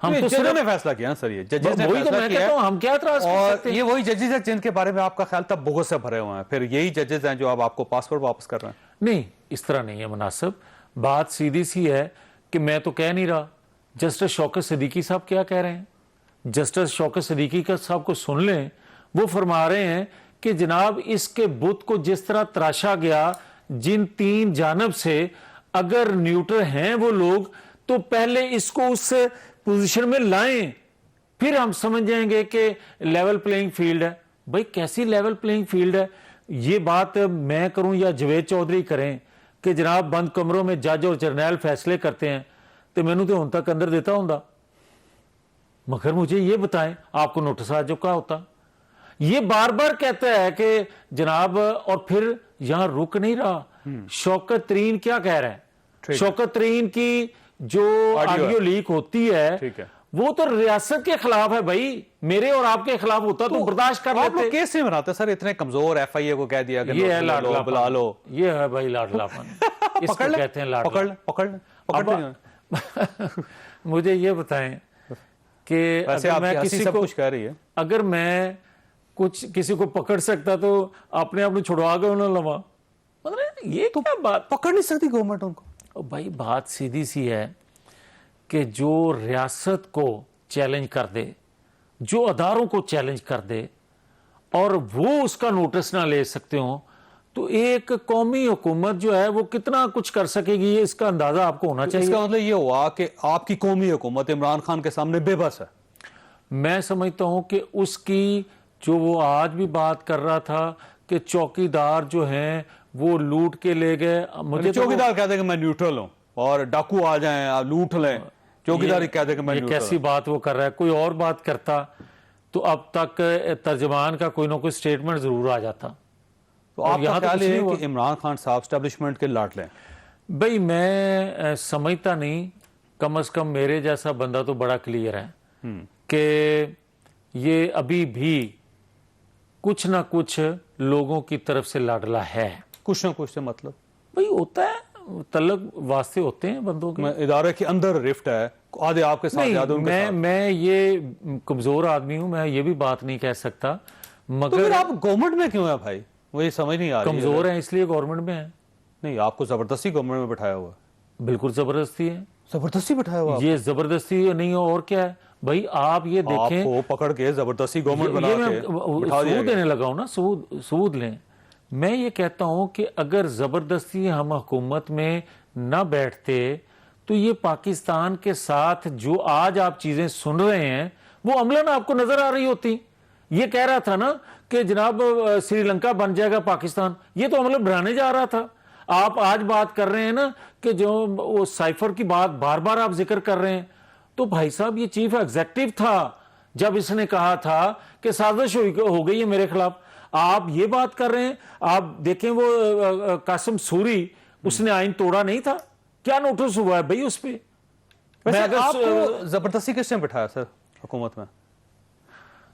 ہم تو ججوں نے فیصلہ کیا نا سر, یہ ججز نے وہی تو فیصلہ میں کیا کہتا ہے, ہوں, ہم کیا اعتراض کر اور سکتے ہیں؟ یہ وہی ججز ہیں جن کے بارے میں آپ کا خیال تھا بغض سے بھرے ہوئے ہیں, پھر یہی ججز ہیں جو اب آپ کو پاسپورٹ واپس کر رہے ہیں. نہیں, اس طرح نہیں ہے مناسب. بات سیدھی سی ہے کہ میں تو کہہ نہیں رہا. جسٹس شوکت صدیقی صاحب کیا کہہ رہے ہیں؟ جسٹس شوکت صدیقی صاحب کو سن لیں, وہ فرما رہے ہیں کہ جناب اس کے بت کو جس طرح تراشا گیا, جن 3 جانب سے, اگر نیوٹرل ہیں وہ لوگ تو پہلے اس کو اس پوزیشن میں لائیں, پھر ہم سمجھ جائیں گے کہ لیول پلینگ فیلڈ ہے. بھئی کیسی لیول پلینگ فیلڈ ہے؟ یہ بات میں کروں یا جوید چودھری کریں کہ جناب بند کمروں میں جج اور جرنیل فیصلے کرتے ہیں, تو میں نے تو ان تک اندر دیتا ہوں, مگر مجھے یہ بتائیں آپ کو نوٹس آ چکا ہوتا. یہ بار بار کہتا ہے کہ جناب, اور پھر یہاں رک نہیں رہا. شوکت ترین کیا کہہ رہا ہے؟ شوکت ترین کی جو آڈیو لیک ہوتی ہے وہ تو ریاست کے خلاف ہے. بھائی میرے اور آپ کے خلاف ہوتا تو برداشت کر آپ لوگ لیتے. کیس نہیں بناتے سر, اتنے کمزور ایف آئی اے کو کہہ دیا کہ یہ ہے نوٹس لے لو, بلا لو. یہ ہے بھائی لاڈلا پن, اس کو کہتے ہیں لاڈلا. پکڑ مجھے یہ بتائیں کہ اگر میں کسی سب کو, کچھ کہہ رہی ہے, اگر میں کچھ کسی کو پکڑ سکتا تو اپنے آپ نے چھڑوا کے انہوں نے لوا, مطلب یہ تو کیا بات؟ پکڑ نہیں سکتی گورنمنٹ ان کو. بھائی بات سیدھی سی ہے کہ جو ریاست کو چیلنج کر دے, جو اداروں کو چیلنج کر دے, اور وہ اس کا نوٹس نہ لے سکتے ہوں, تو ایک قومی حکومت جو ہے وہ کتنا کچھ کر سکے گی, اس کا اندازہ آپ کو ہونا چاہیے. اس کا مطلب یہ ہوا کہ آپ کی قومی حکومت عمران خان کے سامنے بے بس ہے. میں سمجھتا ہوں کہ اس کی جو وہ آج بھی بات کر رہا تھا کہ چوکیدار جو ہیں وہ لوٹ کے لے گئے. مجھے چوکیدار کہتے ہیں کہ میں نیوٹرل ہوں اور ڈاکو آ جائیں آپ لوٹ لیں, چوکیدار کہتے ہیں کہ میں یہ نیوٹرل. کیسی بات وہ کر رہا ہے؟ کوئی اور بات کرتا تو اب تک ترجمان کا کوئی نہ کوئی سٹیٹمنٹ ضرور آ جاتا. تو آپ کا خیال ہے کہ عمران خان صاحب اسٹیبلشمنٹ کے لاٹ لیں؟ بھئی میں سمجھتا نہیں, کم از کم میرے جیسا بندہ تو بڑا کلیئر ہے کہ یہ ابھی بھی کچھ نہ کچھ لوگوں کی طرف سے لاڈلا ہے. کچھ نہ کچھ سے مطلب بھئی ہوتا ہے, تعلق واسطے ہوتے ہیں بندوں کے. ادارے کے اندر رفٹ ہے, آدھے آپ کے ساتھ زیادہ ان کے ساتھ. میں یہ کمزور آدمی ہوں, میں یہ بھی بات نہیں کہہ سکتا, تو مگر پھر آپ گورنمنٹ میں کیوں ہیں بھائی؟ مجھے سمجھ نہیں آ رہی. کمزور ہیں اس لیے گورنمنٹ میں ہیں. نہیں, آپ کو زبردستی گورنمنٹ میں بٹھایا ہوا. بالکل زبردستی ہے. زبردستی بٹھایا ہوا؟ یہ زبردستی نہیں اور کیا ہے بھائی؟ آپ یہ دیکھیں, آپ کو پکڑ کے زبردستی گورنمنٹ بنا کے سود دینے لگا ہوں نا, سود لیں. میں یہ کہتا ہوں کہ اگر زبردستی ہم حکومت میں نہ بیٹھتے تو یہ پاکستان کے ساتھ جو آج آپ چیزیں سن رہے ہیں وہ عملاً آپ کو نظر آ رہی ہوتی. یہ کہہ رہا تھا نا کہ جناب سری لنکا بن جائے گا پاکستان, یہ تو عملاً بنانے جا رہا تھا. آپ آج بات کر رہے ہیں نا کہ جو وہ سائفر کی بات بار بار آپ ذکر کر رہے ہیں, تو بھائی صاحب یہ چیف ایگزیکٹو تھا جب اس نے کہا تھا کہ سازش ہو گئی ہے میرے خلاف. آپ یہ بات کر رہے ہیں, آپ دیکھیں وہ قاسم سوری, اس نے آئین توڑا نہیں تھا, کیا نوٹس ہوا ہے بھئی اس پہ؟ ویسے آپ کو زبردستی کس نے بٹھایا سر حکومت میں؟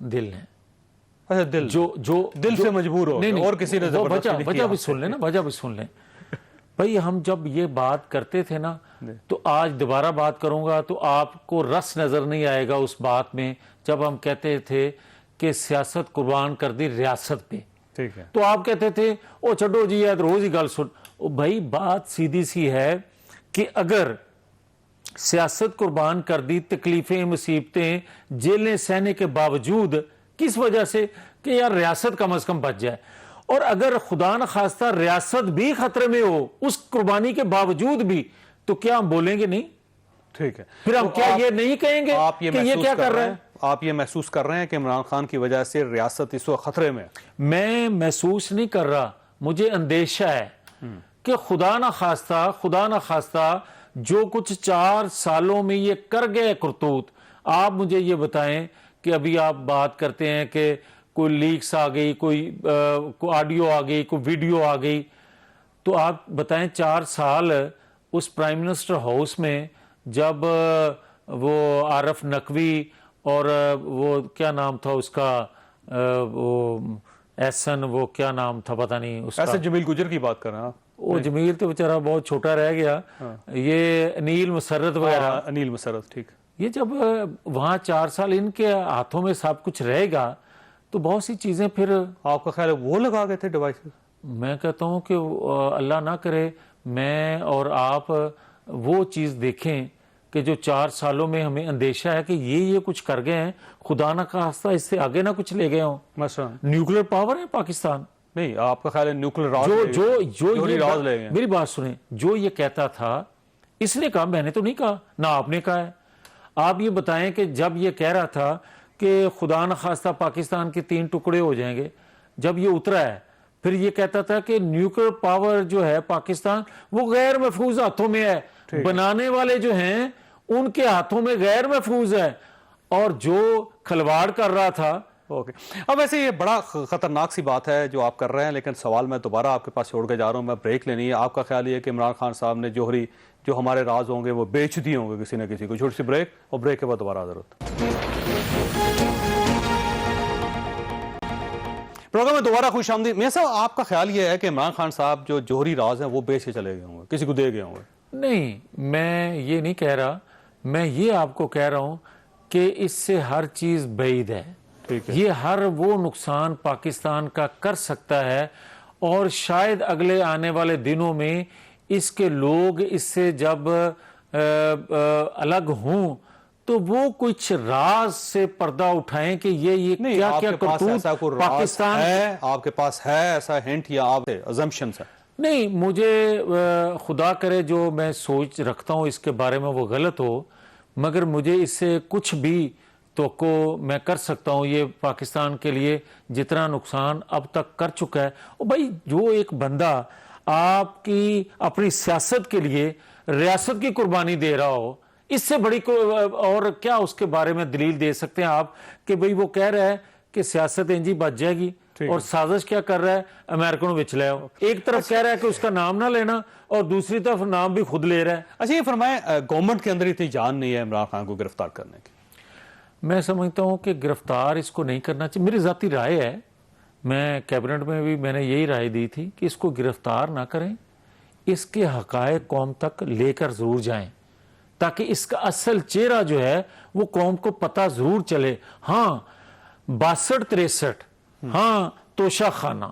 دل نے. اچھا, دل جو دل سے مجبور ہو اور کسی نے زبردستی نہیں وجہ بھی سن لیں نا, وجہ بھی سن لیں. بھئی ہم جب یہ بات کرتے تھے نا, تو آج دوبارہ بات کروں گا تو آپ کو رس نظر نہیں آئے گا اس بات میں, جب ہم کہتے تھے کہ سیاست قربان کر دی ریاست پہ. ٹھیک ہے, تو آپ کہتے تھے او چھڈو جی ہے روز ہی گل سن. بھائی بات سیدھی سی ہے کہ اگر سیاست قربان کر دی, تکلیفیں مصیبتیں جیلیں سہنے کے باوجود, کس وجہ سے؟ کہ یار ریاست کم از کم بچ جائے. اور اگر خدا نہ خواستہ ریاست بھی خطرے میں ہو اس قربانی کے باوجود بھی, تو کیا ہم بولیں گے نہیں؟ ٹھیک ہے, پھر ہم کیا یہ نہیں کہیں گے کہ یہ کیا کر رہے ہیں؟ آپ یہ محسوس کر رہے ہیں کہ عمران خان کی وجہ سے ریاست اس وقت خطرے میں؟ میں محسوس نہیں کر رہا, مجھے اندیشہ ہے کہ خدا نہ خواستہ جو کچھ 4 سالوں میں یہ کر گئے کرتوت. آپ مجھے یہ بتائیں کہ ابھی آپ بات کرتے ہیں کہ کوئی لیکس آ گئی, کوئی آڈیو آ گئی, کوئی ویڈیو آ گئی, تو آپ بتائیں 4 سال اس پرائم منسٹر ہاؤس میں جب وہ عارف نقوی اور وہ کیا نام تھا اس کا, وہ ایسن, وہ کیا نام تھا پتہ نہیں اس کا, ایسے جمیل گجر کی بات کر رہے ہیں آپ؟ وہ جمیل تو بیچارہ بہت چھوٹا رہ گیا. یہ انیل مسرت وغیرہ, انیل مسرت, ٹھیک, یہ جب وہاں 4 سال ان کے ہاتھوں میں سب کچھ رہے گا تو بہت سی چیزیں پھر آپ کا خیال ہے وہ لگا گئے تھے ڈیوائسز؟ میں کہتا ہوں کہ اللہ نہ کرے میں اور آپ وہ چیز دیکھیں کہ جو 4 سالوں میں ہمیں اندیشہ ہے کہ یہ کچھ کر گئے ہیں، خدا نہ خواستہ اس سے آگے نہ کچھ لے گئے ہوں. مثلا نیوکلیر پاور ہے پاکستان. نہیں، آپ کا خیال ہے نیوکلیر راز جو راز لے گئے؟ میری بات سنیں، جو یہ کہتا تھا اس نے کہا، میں نے تو نہیں کہا، نہ آپ نے کہا ہے. آپ یہ بتائیں کہ جب یہ کہہ رہا تھا کہ خدا نہ خواستہ پاکستان کے 3 ٹکڑے ہو جائیں گے، جب یہ اترا ہے پھر یہ کہتا تھا کہ نیوکلیر پاور جو ہے پاکستان وہ غیر محفوظ ہاتھوں میں ہے، بنانے والے جو ہیں ان کے ہاتھوں میں غیر محفوظ ہے، اور جو کھلواڑ کر رہا تھا. اوکے، اب ویسے یہ بڑا خطرناک سی بات ہے جو آپ کر رہے ہیں، لیکن سوال میں دوبارہ آپ کے پاس چھوڑ کے جا رہا ہوں. میں بریک لینی ہے. آپ کا خیال یہ ہے کہ عمران خان صاحب نے جوہری جو ہمارے راز ہوں گے وہ بیچ دیے ہوں گے کسی نہ کسی کو؟ چھوٹی سی بریک، اور بریک کے بعد دوبارہ حاضر ہوتے ہیں. پروگرام میں دوبارہ خوش آمدید. میاں صاحب، آپ کا خیال یہ ہے کہ عمران خان صاحب جو جوہری راز ہیں وہ بیچ کے چلے گئے ہوں گے، کسی کو دے گئے ہوں گے؟ نہیں، میں یہ نہیں کہہ رہا، میں یہ آپ کو کہہ رہا ہوں کہ اس سے ہر چیز بعید ہے. یہ ہر وہ نقصان پاکستان کا کر سکتا ہے، اور شاید اگلے آنے والے دنوں میں اس کے لوگ اس سے جب الگ ہوں تو وہ کچھ راز سے پردہ اٹھائیں کہ یہ کیا کیا کرتوت پاکستان ہے. آپ کے پاس ہے ایسا ہنٹ یا آپ ازمپشنز ہے؟ نہیں، مجھے خدا کرے جو میں سوچ رکھتا ہوں اس کے بارے میں وہ غلط ہو، مگر مجھے اس سے کچھ بھی توقع میں کر سکتا ہوں. یہ پاکستان کے لیے جتنا نقصان اب تک کر چکا ہے، بھائی جو ایک بندہ آپ کی اپنی سیاست کے لیے ریاست کی قربانی دے رہا ہو، اس سے بڑی اور کیا اس کے بارے میں دلیل دے سکتے ہیں آپ کہ بھئی وہ کہہ رہا ہے کہ سیاست انجی بچ جائے گی، اور سازش کیا کر رہا ہے؟ امریکنوں بچ لے ہو. ایک طرف کہہ رہا ہے کہ اس کا نام نہ لینا، اور دوسری طرف نام بھی خود لے رہا ہے. اچھا، یہ فرمائیں، گورنمنٹ کے اندر اتنی جان نہیں ہے عمران خان کو گرفتار کرنے کی؟ میں سمجھتا ہوں کہ گرفتار اس کو نہیں کرنا چاہیے. میری ذاتی رائے ہے، میں کیبنٹ میں بھی میں نے یہی رائے دی تھی کہ اس کو گرفتار نہ کریں، اس کے حقائق قوم تک لے کر ضرور جائیں تاکہ اس کا اصل چہرہ جو ہے وہ قوم کو پتہ ضرور چلے. ہاں 62-63، ہاں توشہ خانہ،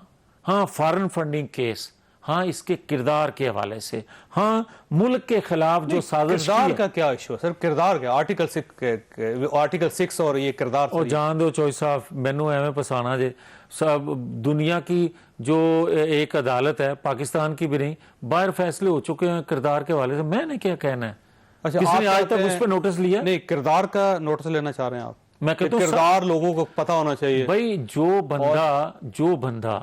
ہاں فارن فنڈنگ کیس، ہاں اس کے کردار کے حوالے سے، ہاں ملک کے خلاف جو سازش کردار کا کیا ایشو ہے سر؟ کردار کیا؟ آرٹیکل 6 اور یہ کردار اور جان دو چوئی صاحب مینو ایویں پسانا جے سب دنیا کی جو ایک عدالت ہے، پاکستان کی بھی نہیں، باہر فیصلے ہو چکے ہیں کردار کے حوالے سے. میں نے کیا کہنا ہے؟ کس نے آج تک اس پہ نوٹس لیا؟ نہیں، کردار کا نوٹس لینا چاہ رہے ہیں آپ؟ میں کہتا ہوں کردار لوگوں کو پتہ ہونا چاہیے. بھائی جو بندہ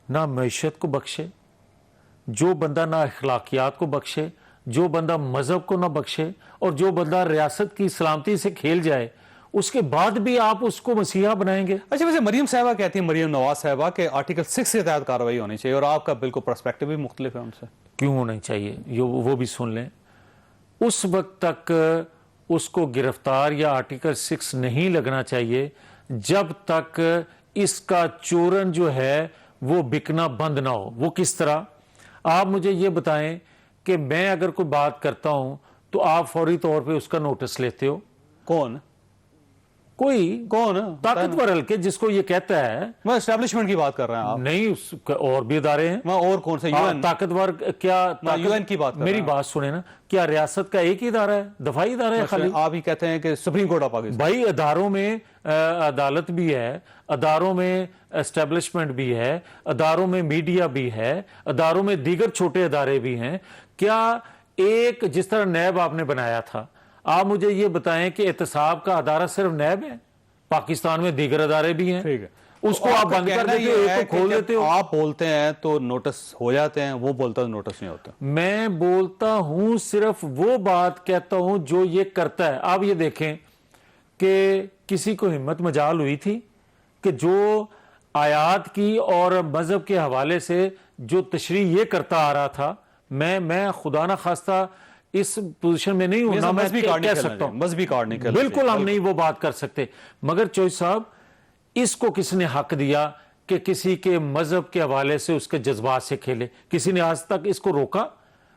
نہ معیشت کو بخشے، جو بندہ نہ اخلاقیات کو بخشے، جو بندہ مذہب کو نہ بخشے، اور جو بندہ ریاست کی سلامتی سے کھیل جائے، اس کے بعد بھی آپ اس کو مسیحا بنائیں گے؟ اچھا، ویسے مریم صاحبہ کہتی ہیں، مریم نواز صاحبہ، کہ آرٹیکل 6 کے تحت کارروائی ہونی چاہیے، اور آپ کا بالکل پرسپیکٹو بھی مختلف ہے ان سے. کیوں ہونی چاہیے وہ بھی سن لیں. اس وقت تک اس کو گرفتار یا آرٹیکل 6 نہیں لگنا چاہیے جب تک اس کا چورن جو ہے وہ بکنا بند نہ ہو. وہ کس طرح؟ آپ مجھے یہ بتائیں کہ میں اگر کوئی بات کرتا ہوں تو آپ فوری طور پہ اس کا نوٹس لیتے ہو. کون طاقتور حلقے جس کو یہ کہتا ہے. میں اسٹیبلشمنٹ کی بات کر رہا ہوں. نہیں، اور بھی ادارے ہیں. اور کون سے؟ طاقتور کیا؟ یو این کی بات کر رہا ہوں. میری بات سنیں نا، کیا ریاست کا ایک ہی ادارہ ہے؟ دفاعی ادارہ ہے خالی؟ آپ ہی کہتے ہیں کہ سپریم کورٹ آف پاکستان. بھائی اداروں میں عدالت بھی ہے، اداروں میں اسٹیبلشمنٹ بھی ہے، اداروں میں میڈیا بھی ہے، اداروں میں دیگر چھوٹے ادارے بھی ہیں. کیا ایک جس طرح نیب آپ نے بنایا تھا، آپ مجھے یہ بتائیں کہ احتساب کا ادارہ صرف نیب ہے؟ پاکستان میں دیگر ادارے بھی ہیں. ٹھیک ہے، اس کو آپ بند کر دیتے ہو، ایک کو کھول دیتے ہو. آپ بولتے ہیں تو نوٹس ہو جاتے ہیں، وہ بولتا ہے نوٹس نہیں ہوتا. میں بولتا ہوں صرف وہ بات کہتا ہوں جو یہ کرتا ہے. آپ یہ دیکھیں کہ کسی کو ہمت مجال ہوئی تھی کہ جو آیات کی اور مذہب کے حوالے سے جو تشریح یہ کرتا آ رہا تھا، میں خدا نہ خواستہ اس پوزیشن میں نہیں ہوں نا، میں کہہ سکتا ہوں مذہبی کارڈ نہیں کھیلنا. بالکل ہم نہیں وہ بات کر سکتے. مگر چوئی صاحب، اس کو کس نے حق دیا کہ کسی کے مذہب کے حوالے سے اس کے جذبات سے کھیلے؟ کسی نے آج تک اس کو روکا؟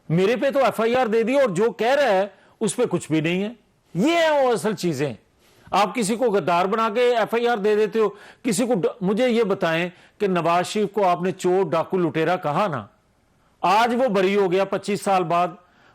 میرے پہ تو ایف آئی آر دے دی، اور جو کہہ رہا ہے اس پہ کچھ بھی نہیں ہے. یہ ہیں وہ اصل چیزیں. آپ کسی کو غدار بنا کے ایف آئی آر دے دیتے ہو, کسی کو مجھے یہ بتائیں کہ نواز شریف کو آپ نے چور ڈاکو لٹیرا کہا نا, آج وہ بری ہو گیا 25 سال بعد.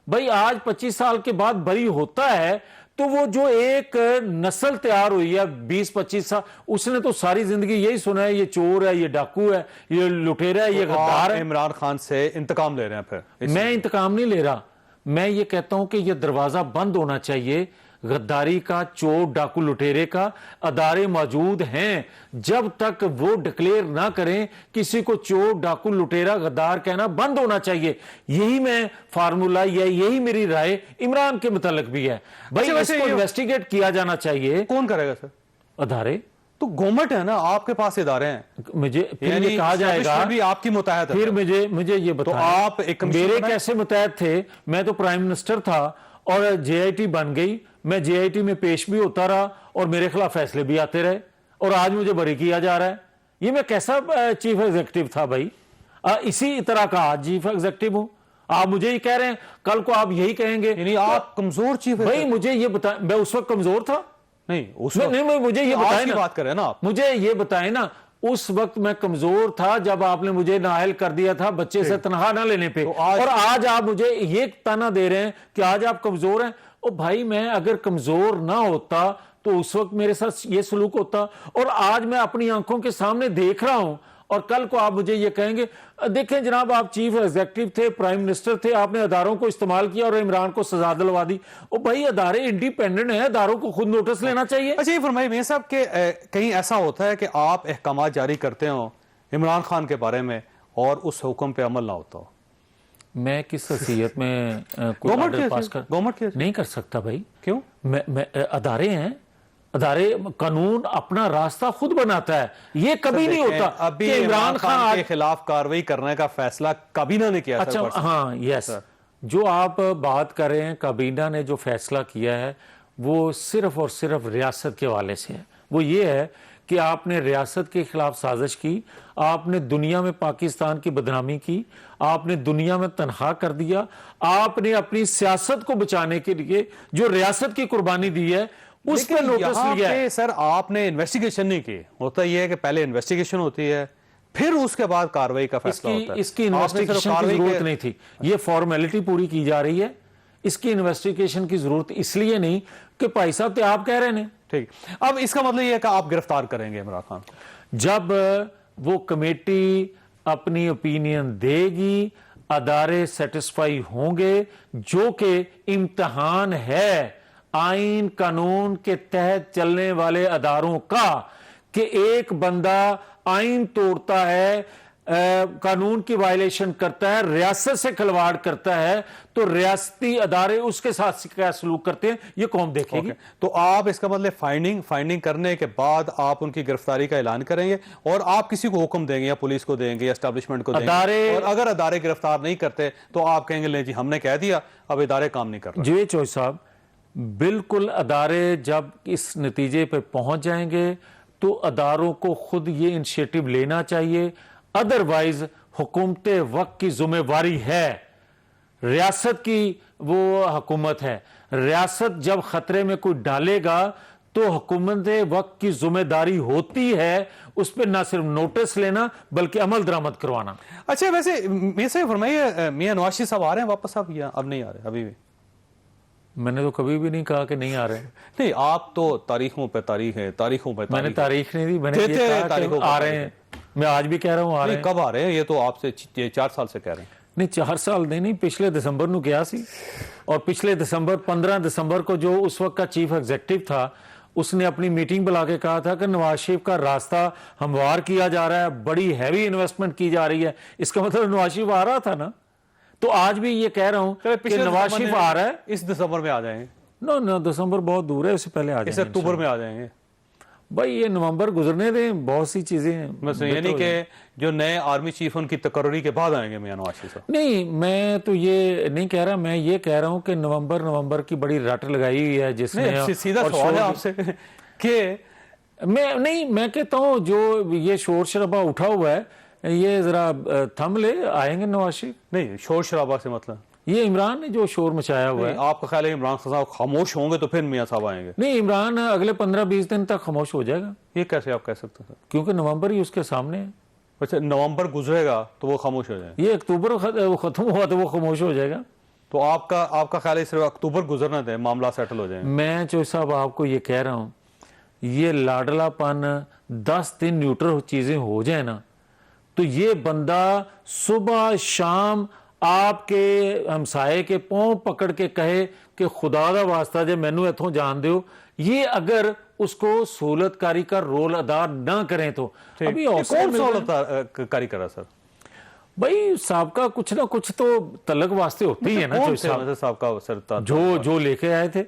بھائی آج 25 سال کے بعد بری ہوتا ہے تو وہ جو ایک نسل تیار ہوئی ہے 20-25 سال, اس نے تو ساری زندگی یہی سنا ہے یہ چور ہے, یہ ڈاکو ہے, یہ لٹیرا ہے, یہ غدار ہے. عمران خان سے انتقام لے رہے ہیں پھر؟ میں انتقام نہیں لے رہا, میں یہ کہتا ہوں کہ یہ دروازہ بند ہونا چاہیے غداری کا, چور ڈاکو لٹیرے کا. ادارے موجود ہیں, جب تک وہ ڈکلیئر نہ کریں کسی کو چور ڈاکو لٹیرا غدار کہنا بند ہونا چاہیے. یہی میں فارمولا, یہی میری رائے عمران کے متعلق بھی ہے. بھائی اس کو انویسٹیگیٹ کیا جانا چاہیے. کون کرے گا سر؟ ادارے تو گورنمنٹ ہے نا, آپ کے پاس ادارے ہیں. مجھے پھر یہ کہا جائے گا بھی آپ کی متحد ہے. پھر مجھے یہ بتائیں, آپ ایک میرے کیسے متحد تھے؟ میں تو پرائم منسٹر تھا اور جے آئی ٹی بن گئی, میں جے آئی ٹی میں پیش بھی ہوتا رہا اور میرے خلاف فیصلے بھی آتے رہے, اور آج مجھے بری کیا جا رہا ہے. یہ میں کیسا چیف ایگزیکٹو تھا بھائی؟ اسی طرح کا آج چیف ایگزیکٹو ہوں. آپ مجھے ہی کہہ رہے ہیں, کل کو آپ یہی کہیں گے. یعنی آپ کمزور چیف. بھائی مجھے یہ بتائیں, میں اس وقت کمزور تھا؟ نہیں, اس وقت نہیں, مجھے یہ بتائیں نا, بات کریں نا آپ. مجھے یہ بتائیں نا, اس وقت میں کمزور تھا جب آپ نے مجھے نااہل کر دیا تھا بچے سے تنہا نہ لینے پہ, اور آج آپ مجھے یہ تانا دے رہے ہیں کہ آج آپ کمزور ہیں. او بھائی میں اگر کمزور نہ ہوتا تو اس وقت میرے ساتھ یہ سلوک ہوتا, اور آج میں اپنی آنکھوں کے سامنے دیکھ رہا ہوں, اور کل کو آپ مجھے یہ کہیں گے دیکھیں جناب آپ چیف ایگزیکٹو تھے, پرائم منسٹر تھے, آپ نے اداروں کو استعمال کیا اور عمران کو سزا دلوا دی. او بھائی ادارے انڈیپینڈنٹ ہیں, اداروں کو خود نوٹس لینا چاہیے. اچھا یہ فرمائیے میاں صاحب کہ کہیں ایسا ہوتا ہے کہ آپ احکامات جاری کرتے ہوں عمران خان کے بارے میں اور اس حکم پہ عمل نہ ہوتا ہو؟ میں کس حیثیت میں کوئی آرڈر پاس گورنمنٹ نہیں کر سکتا بھائی. کیوں؟ ادارے ہیں, ادارے قانون اپنا راستہ خود بناتا ہے. یہ کبھی نہیں ہوتا ابھی عمران خان کے خلاف کارروائی کرنے کا فیصلہ کابینہ نے کیا. اچھا ہاں, یس, جو آپ بات کر رہے ہیں کابینہ نے جو فیصلہ کیا ہے وہ صرف اور صرف ریاست کے حوالے سے ہے. وہ یہ ہے کہ آپ نے ریاست کے خلاف سازش کی, آپ نے دنیا میں پاکستان کی بدنامی کی, آپ نے دنیا میں تنہا کر دیا, آپ نے اپنی سیاست کو بچانے کے لیے جو ریاست کی قربانی دی ہے اس پہ نوٹس لیا ہے. سر آپ نے انویسٹیگیشن نہیں کی. ہوتا یہ ہے کہ پہلے انویسٹیگیشن ہوتی ہے پھر اس کے بعد کارروائی کا فیصلہ ہوتا ہے. اس کی انویسٹیگیشن کی ضرورت نہیں تھی, یہ فارمیلٹی پوری کی جا رہی ہے. اس کی انویسٹیگیشن کی ضرورت اس لیے نہیں کہ بھائی صاحب تو آپ کہہ رہے ہیں. ٹھیک, اب اس کا مطلب یہ ہے کہ آپ گرفتار کریں گے عمران خان کو جب وہ کمیٹی اپنی اوپینین دے گی, ادارے سیٹسفائی ہوں گے, جو کہ امتحان ہے آئین قانون کے تحت چلنے والے اداروں کا, کہ ایک بندہ آئین توڑتا ہے, قانون کی وائلیشن کرتا ہے, ریاست سے کھلواڑ کرتا ہے, تو ریاستی ادارے اس کے ساتھ کیا سلوک کرتے ہیں یہ قوم دیکھے گی. تو آپ اس کا مطلب فائنڈنگ کرنے کے بعد آپ ان کی گرفتاری کا اعلان کریں گے اور آپ کسی کو حکم دیں گے یا پولیس کو دیں گے یا اسٹیبلشمنٹ کو دیں گے, اور اگر ادارے گرفتار نہیں کرتے تو آپ کہیں گے لیں جی ہم نے کہہ دیا اب ادارے کام نہیں کر رہے. جی چوہے صاحب, بالکل ادارے جب اس نتیجے پہ پہنچ جائیں گے تو اداروں کو خود یہ انیشیٹو لینا چاہیے. ادروائز حکومت وقت کی ذمہ داری ہے, ریاست کی وہ حکومت ہے, ریاست جب خطرے میں کوئی ڈالے گا تو حکومت وقت کی ذمہ داری ہوتی ہے اس پہ نہ صرف نوٹس لینا بلکہ عمل درآمد کروانا. اچھا ویسے میاں صاحب فرمائیے, میاں نواز شریف صاحب آ رہے ہیں واپس اب یا اب نہیں آ رہے؟ ابھی بھی میں نے تو کبھی بھی نہیں کہا کہ نہیں آ رہے. نہیں, آپ تو تاریخوں پہ تاریخ ہے, تاریخوں پہ میں نے تاریخ نہیں دی, میں نے یہ کہا کہ آ رہے ہیں. میں آج بھی کہہ رہا ہوں آ رہے ہیں. کب آ رہے ہیں؟ یہ تو آپ سے 4 سال سے کہہ رہے ہیں. نہیں 4 سال نہیں, پچھلے دسمبر نو گیا سی, اور پچھلے دسمبر 15 دسمبر کو جو اس وقت کا چیف ایگزیکٹو تھا اس نے اپنی میٹنگ بلا کے کہا تھا کہ نواز شریف کا راستہ ہموار کیا جا رہا ہے, بڑی ہیوی انویسٹمنٹ کی جا رہی ہے. اس کا مطلب نواز شریف آ رہا تھا نا. تو آج بھی یہ کہہ رہا ہوں کہ نواز شریف آ رہا ہے. اس دسمبر میں آ جائیں گے؟ نو دسمبر بہت دور ہے, اس سے پہلے آ جائیں گے. اس اکتوبر میں آ جائیں گے؟ بھائی یہ نومبر گزرنے دیں, بہت سی چیزیں ہیں. یعنی کہ جو نئے آرمی چیف ان کی تقرری کے بعد آئیں گے میاں نواز شریف صاحب؟ نہیں, میں تو یہ نہیں کہہ رہا, میں یہ کہہ رہا ہوں کہ نومبر کی بڑی رٹ لگائی ہوئی ہے جس نے. سیدھا سوال ہے آپ سے کہ میں کہتا ہوں جو یہ شور شرابہ اٹھا ہوا ہے یہ ذرا تھم لے, آئیں گے نواز شریف. نہیں, شور شرابہ سے مطلب یہ عمران نے جو شور مچایا ہوا ہے. آپ کا خیال ہے عمران خان صاحب خاموش ہوں گے تو پھر میاں صاحب آئیں گے؟ نہیں، عمران اگلے 15-20 دن تک خاموش ہو جائے گا. یہ کیسے آپ کہہ سکتے ہیں؟ کیونکہ نومبر ہی اس کے سامنے ہے. اچھا، نومبر گزرے گا تو وہ خاموش ہو جائیں؟ یہ اکتوبر ختم ہوا تو وہ خاموش ہو جائے گا. تو آپ کا خیال ہے صرف اکتوبر گزرنا دیں، معاملہ سیٹل ہو جائیں؟ میں چوہدری صاحب آپ کو یہ کہہ رہا ہوں، یہ لاڈلا پن 10 دن نیوٹرل چیزیں ہو جائیں نا تو یہ بندہ صبح شام آپ کے ہمسائے کے پاؤں پکڑ کے کہے کہ خدا دا واسطہ جے مینو ایتھوں جان دیو. یہ اگر اس کو سہولت کاری کا رول ادا نہ کریں تو ابھی کون سہولت کاری کرا سر؟ بھائی صاحب کا کچھ نہ کچھ تو تلق واسطے ہوتے ہی ہیں نا. صاحب کا سر جو لے کے آئے تھے.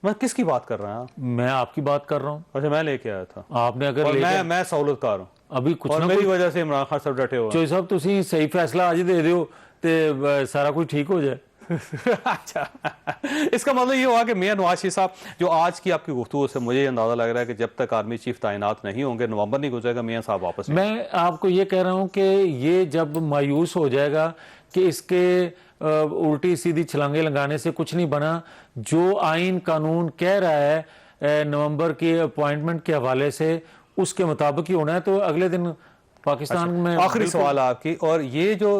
میں کس کی بات کر رہا ہوں؟ میں آپ کی بات کر رہا ہوں. اچھا، میں لے کے آیا تھا. آپ نے اگر میں سہولت کار ہوں ابھی کچھ اور نہ میری وجہ سے عمران خان صاحب ڈٹے ہوا. چوہدری صاحب تسی صحیح فیصلہ آج دے دیو تے سارا کچھ ٹھیک ہو جائے. اچھا، اس کا مطلب یہ ہوا کہ میاں نواز شریف صاحب جو آج کی آپ کی گفتگو سے مجھے اندازہ لگ رہا ہے کہ جب تک آرمی چیف تعینات نہیں ہوں گے، نومبر نہیں گزرے گا، میاں صاحب واپس. میں آپ کو یہ کہہ رہا ہوں کہ یہ جب مایوس ہو جائے گا کہ اس کے الٹی سیدھی چھلانگیں لگانے سے کچھ نہیں بنا، جو آئین قانون کہہ رہا ہے نومبر کی اپوائنٹمنٹ کے حوالے سے اس کے مطابق ہی ہونا ہے، تو اگلے دن پاکستان میں. آخری سوال آپ کی، اور یہ جو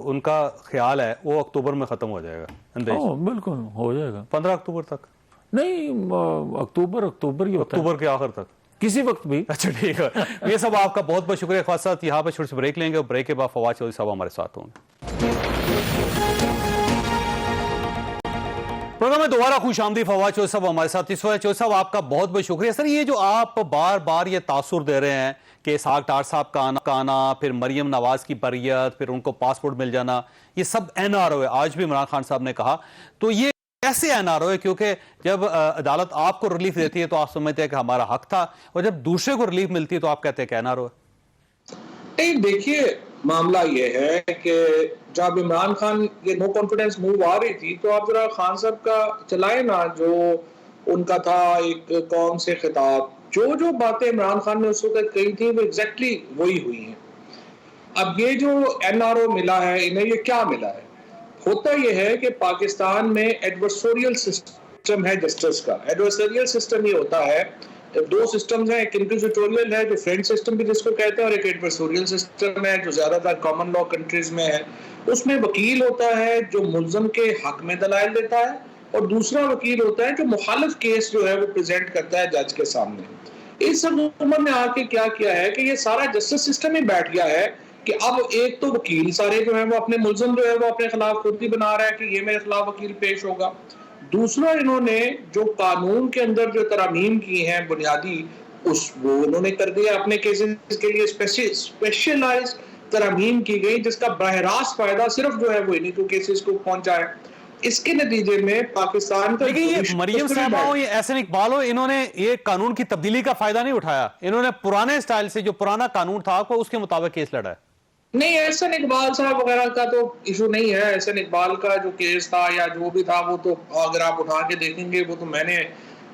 ان کا خیال ہے وہ اکتوبر میں ختم ہو جائے گا؟ بالکل ہو جائے گا 15 اکتوبر تک؟ نہیں، اکتوبر ہی ہوتا ہے، اکتوبر کے آخر تک، کسی وقت بھی. اچھا ٹھیک ہے. یہ سب آپ کا بہت بہت شکریہ. خاص صاحب یہاں پہ چھوٹی سی بریک لیں گے اور بریک کے بعد فواد چودھری صاحب ہمارے ساتھ ہوں گے. پروگرام میں دوبارہ خوش آمدید. فواد چودھری صاحب ہمارے ساتھ اس وقت. چودھری صاحب آپ کا بہت بہت شکریہ. سر، یہ جو آپ بار بار یہ تاثر دے رہے ہیں کہ اسحاق ڈار صاحب کا آنا، پھر مریم نواز کی بریت، پھر ان کو پاسپورٹ مل جانا، یہ سب این آر او ہے. آج بھی عمران خان صاحب نے کہا، تو یہ کیسے این آر او ہے؟ کیونکہ جب عدالت آپ کو ریلیف دیتی ہے تو آپ سمجھتے ہیں کہ ہمارا حق تھا، اور جب دوسرے کو ریلیف ملتی ہے تو آپ کہتے ہیں کہ این آر او ہے. نہیں، دیکھیے معاملہ یہ ہے کہ جب عمران خان یہ نو کانفیڈنس موو آ رہی تھی تو آپ ذرا خان صاحب کا چلائے نا، جو ان کا تھا ایک قوم سے خطاب، جو باتیں عمران خان نے اس وقت کہی تھی وہ ایگزیکٹلی وہی ہوئی ہیں. اب یہ جو این آر او ملا ہے، انہیں یہ کیا ملا ہے؟ ہوتا یہ ہے کہ پاکستان میں ایڈورسوریل سسٹم ہے جسٹس کا. ایڈورسوریل سسٹم یہ ہوتا ہے، دو سسٹمز ہیں، ایک انکوزیٹوریل ہے جو فرینچ سسٹم بھی جس کو کہتے ہیں، اور ایک ایڈورسوریل سسٹم ہے جو زیادہ تر کامن لا کنٹریز میں ہے. اس میں وکیل ہوتا ہے جو ملزم کے حق میں دلائل دیتا ہے، اور دوسرا وکیل ہوتا ہے جو مخالف کیس جو ہے وہ پریزنٹ کرتا ہے جج کے سامنے. اس حکومت نے آ کے کیا ہے کہ یہ سارا جسٹس سسٹم ہی بیٹھ گیا ہے کہ اب ایک تو وکیل سارے جو ہیں وہ اپنے ملزم جو ہے وہ اپنے خلاف خود ہی بنا رہا ہے کہ یہ میرے خلاف وکیل پیش ہوگا. دوسرا، انہوں نے جو قانون کے اندر جو ترامیم کی ہیں بنیادی، وہ انہوں نے کر دیا اپنے کیسز کے لیے اسپیشلائز ترامیم کی گئی، جس کا براہ راست فائدہ صرف جو ہے وہ انہی کو کیسز کو پہنچا ہے. اس کے نتیجے میں پاکستان کا، لیکن یہ مریم صاحبہ ہو، یہ احسن اقبال ہو، انہوں نے یہ قانون کی تبدیلی کا فائدہ نہیں اٹھایا. انہوں نے پرانے سٹائل سے جو پرانا قانون تھا کو اس کے مطابق کیس لڑا ہے. نہیں، احسن اقبال صاحب وغیرہ کا تو ایشو نہیں ہے. احسن اقبال کا جو کیس تھا یا جو بھی تھا وہ تو اگر آپ اٹھا کے دیکھیں گے، وہ تو میں نے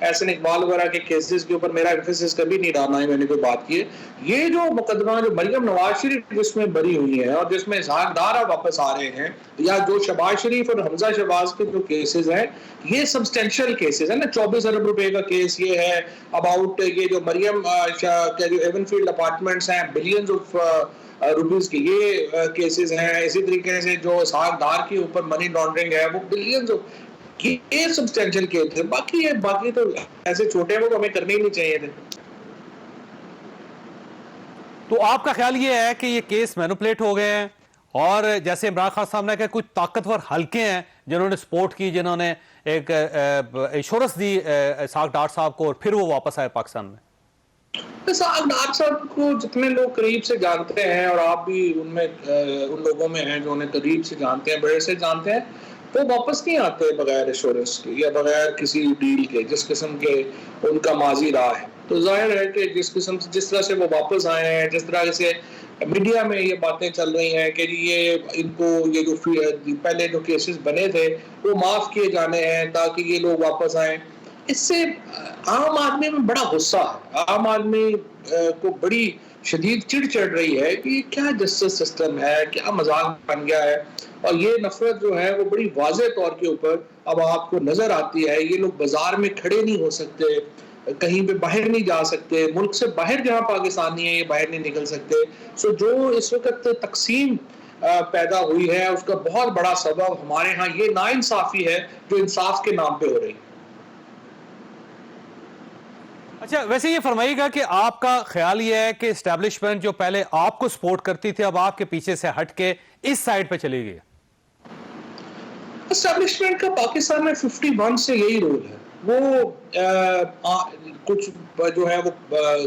احسن اقبال وغیرہ کے کیسز کے اوپر میرا ایمفیسس کبھی نہیں ڈالنا ہے، میں نے کوئی بات کی ہے. یہ جو مقدمہ جو مریم نواز شریف جس میں بری ہوئی ہے اور جس میں اسحاق ڈار واپس آ رہے ہیں، یا جو شہباز شریف اور حمزہ شہباز کے جو کیسز ہیں، یہ سبسٹینشل کیسز ہیں نا. 24 ارب روپے کا کیس یہ ہے اباؤٹ یہ جو مریم کے جو ایون فیلڈ اپارٹمنٹس ہیں، بلینز آف روپیز کی یہ کیسز ہیں. اسی طریقے سے جو اسحاق ڈار کے اوپر منی لانڈرنگ ہے وہ بلینز آف، یہ سبسٹینشل کیس تھے. باقی تو ایسے چھوٹے وہ تو ہمیں کرنے ہی نہیں چاہیے تھے. تو آپ کا خیال یہ ہے کہ یہ کیس مینوپلیٹ ہو گئے ہیں، اور جیسے عمران خان صاحب نے کہا کچھ طاقتور حلقے ہیں جنہوں نے سپورٹ کی، جنہوں نے ایک ایشورنس دی اسحاق ڈار صاحب کو، اور پھر وہ واپس آئے پاکستان میں؟ اسحاق ڈار صاحب کو جتنے لوگ قریب سے جانتے ہیں، اور آپ بھی ان لوگوں میں ہیں جو انہیں قریب سے جانتے ہیں، بڑے سے جانتے ہیں، وہ واپس نہیں آتے بغیر ایشورنس کے یا بغیر کسی ڈیل کے، جس قسم کے ان کا ماضی رہا ہے. تو ظاہر ہے کہ جس طرح سے وہ واپس آئے ہیں، جس طرح سے میڈیا میں یہ باتیں چل رہی ہیں کہ یہ ان کو یہ جو پہلے جو کیسز بنے تھے وہ معاف کیے جانے ہیں تاکہ یہ لوگ واپس آئیں. اس سے عام آدمی میں بڑا غصہ ہے، عام آدمی کو بڑی شدید چڑ چڑھ رہی ہے کہ کیا جسٹس سسٹم ہے، کیا مذاق بن گیا ہے. اور یہ نفرت جو ہے وہ بڑی واضح طور کے اوپر اب آپ کو نظر آتی ہے. یہ لوگ بازار میں کھڑے نہیں ہو سکتے، کہیں پہ باہر نہیں جا سکتے، ملک سے باہر جہاں پاکستانی ہیں یہ باہر نہیں نکل سکتے. سو جو اس وقت تقسیم پیدا ہوئی ہے اس کا بہت بڑا سبب ہمارے ہاں یہ ناانصافی ہے جو انصاف کے نام پہ ہو رہی ہے. اچھا ویسے یہ فرمائیے گا کہ آپ کا خیال یہ ہے کہ اسٹیبلشمنٹ جو پہلے آپ کو سپورٹ کرتی تھی اب آپ کے پیچھے سے ہٹ کے اس سائڈ پہ چلی گئی؟ اسٹیبلشمنٹ کا پاکستان میں 51 سے یہی رول ہے. وہ کچھ جو ہے وہ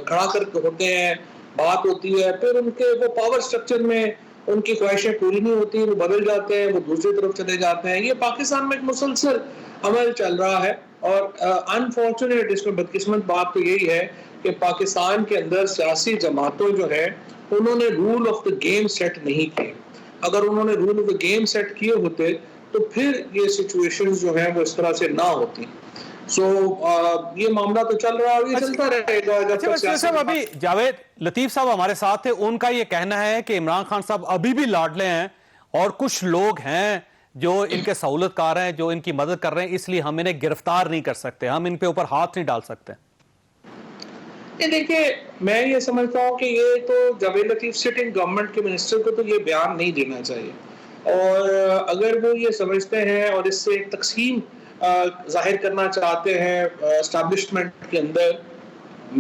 کھڑا کر کے ہوتے ہیں، بات ہوتی ہے، پھر ان کے وہ پاور سٹرکچر میں ان کی خواہشیں پوری نہیں ہوتی، وہ بدل جاتے ہیں، وہ دوسری طرف چلے جاتے ہیں. یہ پاکستان میں ایک مسلسل عمل چل رہا ہے. اور انفارچونیٹ اس میں بدقسمت بات تو یہی ہے کہ پاکستان کے اندر سیاسی جماعتوں جو ہے انہوں نے rule of the game set نہیں کیے. اگر انہوں نے rule of the game set کیے ہوتے تو پھر یہ سچویشن جو ہیں وہ اس طرح سے نہ ہوتی. سو یہ معاملہ تو چل رہا ہے، یہ چلتا رہے گا. اچھا صاحب ابھی جاوید لطیف صاحب ہمارے ساتھ ہیں، ان کا یہ کہنا ہے کہ عمران خان صاحب ابھی بھی لاڈلے ہیں اور کچھ لوگ ہیں جو ان کے سہولت کار ہیں، جو ان کی مدد کر رہے ہیں، اس لیے ہم انہیں گرفتار نہیں کر سکتے، ہم ان پہ اوپر ہاتھ نہیں ڈال سکتے. یہ دیکھیں میں یہ سمجھتا ہوں کہ یہ تو جاوید لطیف سٹنگ گورنمنٹ کے منسٹر کو تو یہ بیان نہیں دینا چاہیے. اور اگر وہ یہ سمجھتے ہیں اور اس سے تقسیم ظاہر کرنا چاہتے ہیں اسٹیبلشمنٹ کے اندر،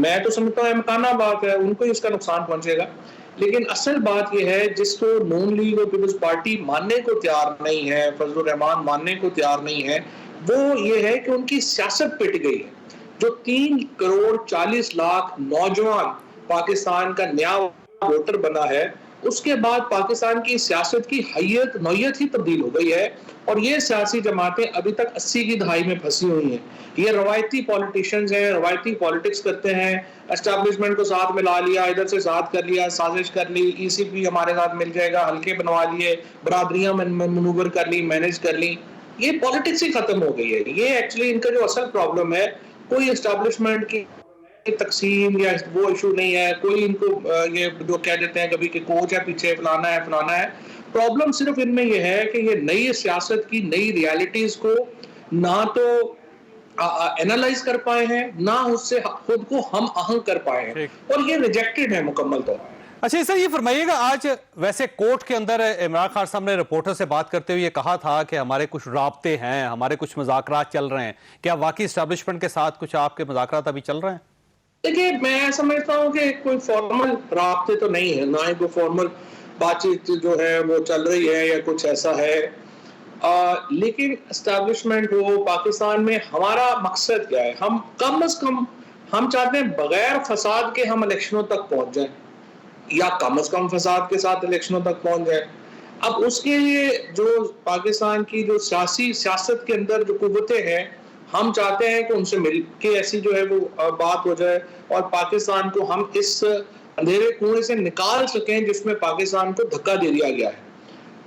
میں تو سمجھتا ہوں امکانہ بات ہے، ان کو اس کا نقصان پہنچے گا. لیکن اصل بات یہ ہے جس کو نون لیگ اور پیپلز پارٹی ماننے کو تیار نہیں ہے، فضل الرحمان ماننے کو تیار نہیں ہے، وہ یہ ہے کہ ان کی سیاست پٹ گئی ہے. جو 3 کروڑ 40 لاکھ نوجوان پاکستان کا نیا ووٹر بنا ہے، اس کے بعد پاکستان کی سیاست کی حیت نوعیت ہی تبدیل ہو گئی ہے. اور یہ سیاسی جماعتیں ابھی تک 80 کی دہائی میں پھنسی ہوئی ہیں. یہ روایتی پولیٹیشنز ہیں، روایتی پالیٹکس کرتے ہیں، اسٹیبلشمنٹ کو ساتھ ملا لیا، ادھر سے ساتھ کر لیا، سازش کر لی، ای سی پی ہمارے ساتھ مل جائے گا، حلقے بنوا لیے، برادریاں منور کر لی، مینج کر لی. یہ پالیٹکس ہی ختم ہو گئی ہے. یہ ایکچولی ان کا جو اصل پرابلم ہے، کوئی اسٹیبلشمنٹ کی تقسیم یا وہ ایشو نہیں ہے، کوئی ان کو یہ جو کہہ دیتے ہیں کبھی کہ کوچ ہے پیچھے، فلانا ہے فلانا ہے. پرابلم صرف ان میں یہ ہے کہ یہ نئی سیاست کی نئی ریالٹیز کو نہ تو اینالائز کر پائے ہیں، نہ اس سے خود کو ہم آہنگ کر پائے ہیں، اور یہ ریجیکٹڈ ہے مکمل طور پر. اچھا سر یہ فرمائیے گا، آج ویسے کورٹ کے اندر عمران خان صاحب نے رپورٹر سے بات کرتے ہوئے یہ کہا تھا کہ ہمارے کچھ رابطے ہیں، ہمارے کچھ مذاکرات چل رہے ہیں. کیا واقعی اسٹیبلشمنٹ کے ساتھ کچھ آپ کے مذاکرات ابھی چل رہے ہیں؟ دیکھیے میں سمجھتا ہوں کہ کوئی فارمل رابطے تو نہیں ہے، نہ ہی کوئی فارمل بات چیت جو ہے وہ چل رہی ہے یا کچھ ایسا ہے. لیکن اسٹیبلشمنٹ ہو پاکستان میں، ہمارا مقصد کیا ہے؟ ہم کم از کم ہم چاہتے ہیں بغیر فساد کے ہم الیکشنوں تک پہنچ جائیں، یا کم از کم فساد کے ساتھ الیکشنوں تک پہنچ جائیں. اب اس کے لیے جو پاکستان کی جو سیاست کے اندر جو قوتیں ہیں، ہم چاہتے ہیں کہ ان سے مل کے ایسی جو ہے وہ بات ہو جائے اور پاکستان کو ہم اس اندھیرے کنویں سے نکال سکیں جس میں پاکستان کو دھکا دے دیا گیا ہے.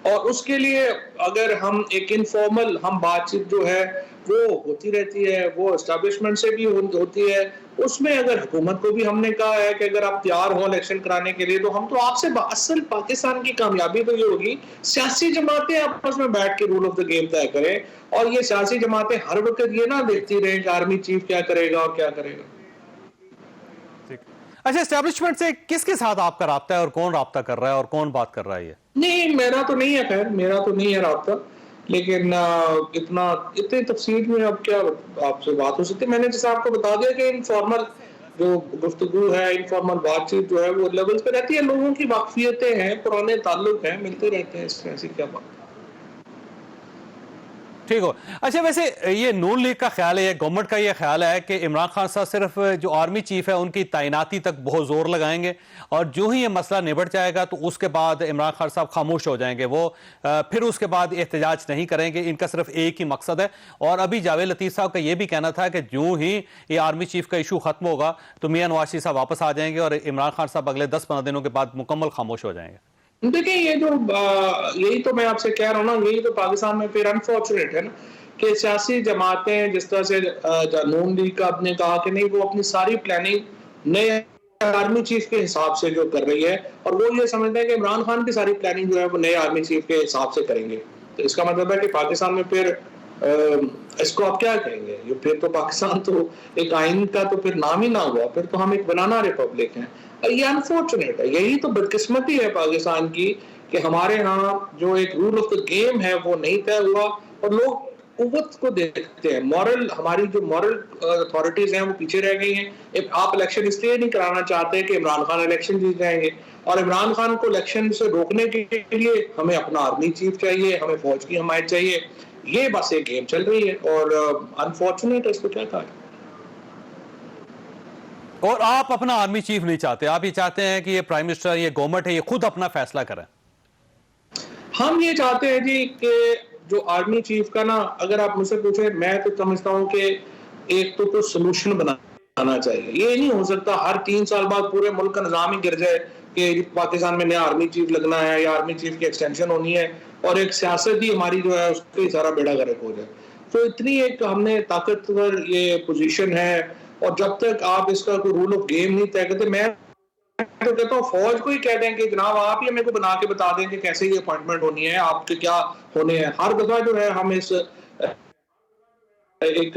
اور اس کے لیے اگر ہم ایک انفارمل ہم بات چیت جو ہے وہ ہوتی رہتی ہے، وہ اسٹیبلشمنٹ سے بھی ہوتی ہے. اس میں اگر حکومت کو بھی ہم نے کہا ہے کہ اگر آپ تیار ہوں الیکشن کرانے کے لیے تو ہم تو آپ سے اصل پاکستان کی کامیابی تو یہ ہوگی سیاسی جماعتیں آپس میں بیٹھ کے رول آف دا گیم طے کریں، اور یہ سیاسی جماعتیں ہر وقت یہ نہ دیکھتی رہیں کہ آرمی چیف کیا کرے گا اور کیا کرے گا. اچھا اسٹیبلشمنٹ سے کس کے ساتھ آپ کا رابطہ ہے اور کون رابطہ کر رہا ہے اور کون بات کر رہا ہے؟ نہیں میرا تو نہیں ہے، خیر میرا تو نہیں ہے رابطہ، لیکن اتنی تفصیل میں اب کیا آپ سے بات ہو سکتی. میں نے جیسے آپ کو بتا دیا کہ انفارمل جو گفتگو ہے، انفارمل بات چیت جو ہے وہ لیول پہ رہتی ہے، لوگوں کی واقفیتیں ہیں، پرانے تعلق ہیں، ملتے رہتے ہیں، اس میں ایسی کیا بات. ٹھیک ہو. اچھا ویسے یہ نون لیگ کا خیال ہے، یہ گورنمنٹ کا یہ خیال ہے کہ عمران خان صاحب صرف جو آرمی چیف ہے ان کی تعیناتی تک بہت زور لگائیں گے، اور جو ہی یہ مسئلہ نبٹ جائے گا تو اس کے بعد عمران خان صاحب خاموش ہو جائیں گے، وہ پھر اس کے بعد احتجاج نہیں کریں گے، ان کا صرف ایک ہی مقصد ہے. اور ابھی جاوید لطیف صاحب کا یہ بھی کہنا تھا کہ جو ہی یہ آرمی چیف کا ایشو ختم ہوگا تو میاں نواز شریف صاحب واپس آ جائیں گے اور عمران خان صاحب اگلے 10-15 دنوں کے بعد مکمل خاموش ہو جائیں گے. دیکھیں یہ جو یہی تو میں آپ سے کہہ رہا ہوں نا، یہی تو پاکستان میں پھر انفارچونیٹ ہے نا کہ سیاسی جماعتیں جس طرح سے نون لیگ کا نے کہا کہ نہیں وہ اپنی ساری پلاننگ نئے آرمی چیف کے حساب سے جو کر رہی ہے، اور وہ یہ سمجھتے ہیں کہ عمران خان کی ساری پلاننگ جو ہے وہ نئے آرمی چیف کے حساب سے کریں گے. تو اس کا مطلب ہے کہ پاکستان میں پھر اس کو آپ کیا کہیں گے؟ پھر تو پاکستان تو ایک آئین کا تو پھر نام ہی نہ ہوا، پھر تو ہم ایک بنانا ریپبلک ہیں. یہ انفارچونیٹ ہے، یہی تو بدقسمتی ہے پاکستان کی کہ ہمارے ہاں جو ایک رول آف دا گیم ہے وہ نہیں طے ہوا، اور لوگ قوت کو دیکھتے ہیں. مورل ہماری جو مورل اتھارٹیز ہیں وہ پیچھے رہ گئی ہیں. آپ الیکشن اس لیے نہیں کرانا چاہتے کہ عمران خان الیکشن جیت جائیں گے، اور عمران خان کو الیکشن سے روکنے کے لیے ہمیں اپنا آرمی چیف چاہیے، ہمیں فوج کی حمایت چاہیے. یہ بس ایک گیم چل رہی ہے، اور انفارچونیٹ اس کو کیا کہا. اور آپ اپنا آرمی چیف نہیں چاہتے، آپ یہ چاہتے ہیں کہ یہ پرائم منسٹر، یہ گورنمنٹ ہے، یہ خود اپنا فیصلہ کریں. ہم یہ چاہتے ہیں جی کہ جو آرمی چیف کا نا، اگر آپ مجھ سے پوچھیں، میں تو سمجھتا ہوں کہ ایک تو سولوشن بنانا چاہیے. یہ نہیں ہو سکتا ہر 3 سال بعد پورے ملک کا نظام ہی گر جائے کہ پاکستان میں نیا آرمی چیف لگنا ہے یا آرمی چیف کی ایکسٹینشن ہونی ہے، اور ایک سیاست ہی ہماری جو ہے اس کے سارا بیڑا غرق ہو جائے. تو اتنی ایک ہم نے طاقتور یہ پوزیشن ہے، اور جب تک آپ اس کا کوئی رول آف گیم نہیں طے کرتے، میں تو کہتا ہوں فوج کو ہی کہہ دیں کہ جناب آپ یہ میرے کو بنا کے بتا دیں کہ کیسے یہ اپوائنٹمنٹ ہونی ہے، آپ کے کیا ہونے ہیں. ہر دفعہ جو ہے ہم اس ایک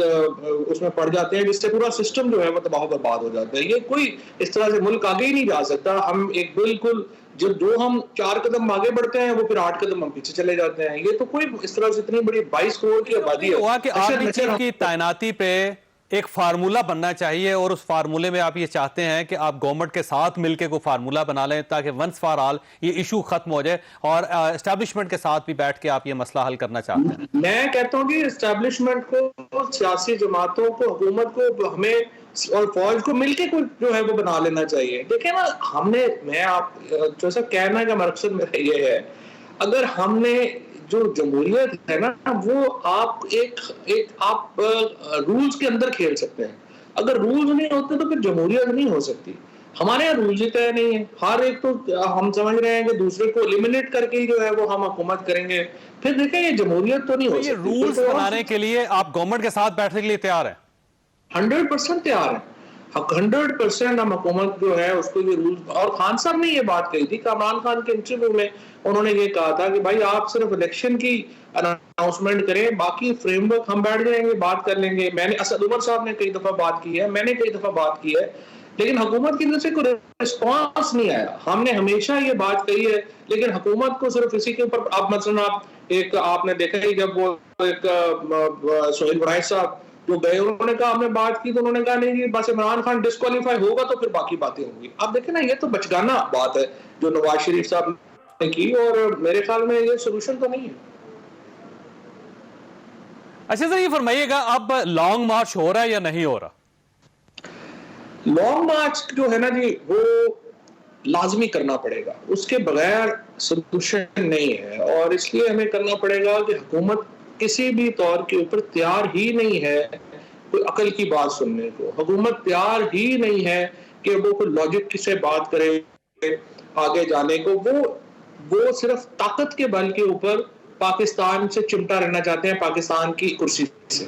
اس میں پڑ جاتے ہیں جس سے پورا سسٹم جو ہے وہ تباہ و برباد ہو جاتا ہے. یہ کوئی اس طرح سے ملک آگے ہی نہیں جا سکتا. ہم ایک بالکل جب جو ہم 4 قدم آگے بڑھتے ہیں وہ پھر 8 قدم ہم پیچھے چلے جاتے ہیں. یہ تو کوئی اس طرح سے اتنی بڑی 22 کروڑ کی آبادی ہوا ہے کہ آرمی چیف کی تعیناتی پہ ایک فارمولہ بننا چاہیے، اور اس فارمولے میں آپ یہ چاہتے ہیں کہ آپ گورنمنٹ کے ساتھ مل کے کوئی فارمولہ بنا لیں تاکہ ونس فار آل یہ ایشو ختم ہو جائے، اور اسٹیبلشمنٹ کے ساتھ بھی بیٹھ کے آپ یہ مسئلہ حل کرنا چاہتے ہیں. میں کہتا ہوں کہ اسٹیبلشمنٹ کو، سیاسی جماعتوں کو، حکومت کو، ہمیں اور فوج کو مل کے کوئی جو ہے وہ بنا لینا چاہیے. دیکھیں نا، ہم نے، میں آپ جیسا کہنا کا مقصد میرا یہ ہے، اگر ہم نے جو جمہوریت ہے نا وہ آپ ایک آپ رولز کے اندر کھیل سکتے ہیں. اگر رولز نہیں ہوتے تو پھر جمہوریت نہیں ہو سکتی. ہمارے یہاں رولز ہی طے نہیں ہے. ہر ایک تو ہم سمجھ رہے ہیں کہ دوسرے کو ایلیمنیٹ کر کے جو ہے وہ ہم حکومت کریں گے. پھر دیکھیں یہ جمہوریت تو نہیں ہو یہ سکتی. رولز بنانے کے لیے آپ گورنمنٹ کے ساتھ بیٹھنے کے لیے تیار ہیں؟ 100% تیار ہیں. 100% ہم حکومت جو ہے اس کو یہ رول. اور خان صاحب نے یہ بات کہی تھی کہ عمران خان کے انٹرویو میں انہوں نے یہ کہا تھا کہ بھائی آپ صرف الیکشن کی اناؤنسمنٹ کریں، باقی فریم ورک ہم بیٹھ جائیں گے، بات کر لیں گے. میں نے اسد عمر صاحب نے کئی دفعہ بات کی ہے، میں نے کئی دفعہ بات کی ہے، لیکن حکومت کی طرف سے کوئی رسپانس نہیں آیا. ہم نے ہمیشہ یہ بات کہی ہے، لیکن حکومت کو صرف اسی کے اوپر. اب مثلا آپ نے دیکھا ہی جب وہ ایک سہیل وڑائچ صاحب جو گئے، انہوں نے کہا ہم نے بات کی تو انہوں نے کہا نہیں جی بس عمران خان ڈسکوالیفائی ہوگا تو پھر باقی باتیں ہوں گی. اب دیکھیں نا، یہ تو بچگانہ بات ہے جو نواز شریف صاحب نے کی، اور میرے خیال میں یہ سولوشن تو نہیں ہے. اچھا سر، یہ فرمائیے گا اب لانگ مارچ ہو رہا ہے یا نہیں ہو رہا؟ لانگ مارچ جو ہے نا جی وہ لازمی کرنا پڑے گا، اس کے بغیر سولوشن نہیں ہے. اور اس لیے ہمیں کرنا پڑے گا کہ حکومت کسی بھی طور کے اوپر تیار ہی نہیں ہے کوئی عقل کی بات سننے کو. حکومت تیار ہی نہیں ہے کہ وہ کوئی لاجک سے بات کرے آگے جانے کو. وہ صرف طاقت کے بل کے اوپر پاکستان سے چمٹا رہنا چاہتے ہیں، پاکستان کی کرسی سے.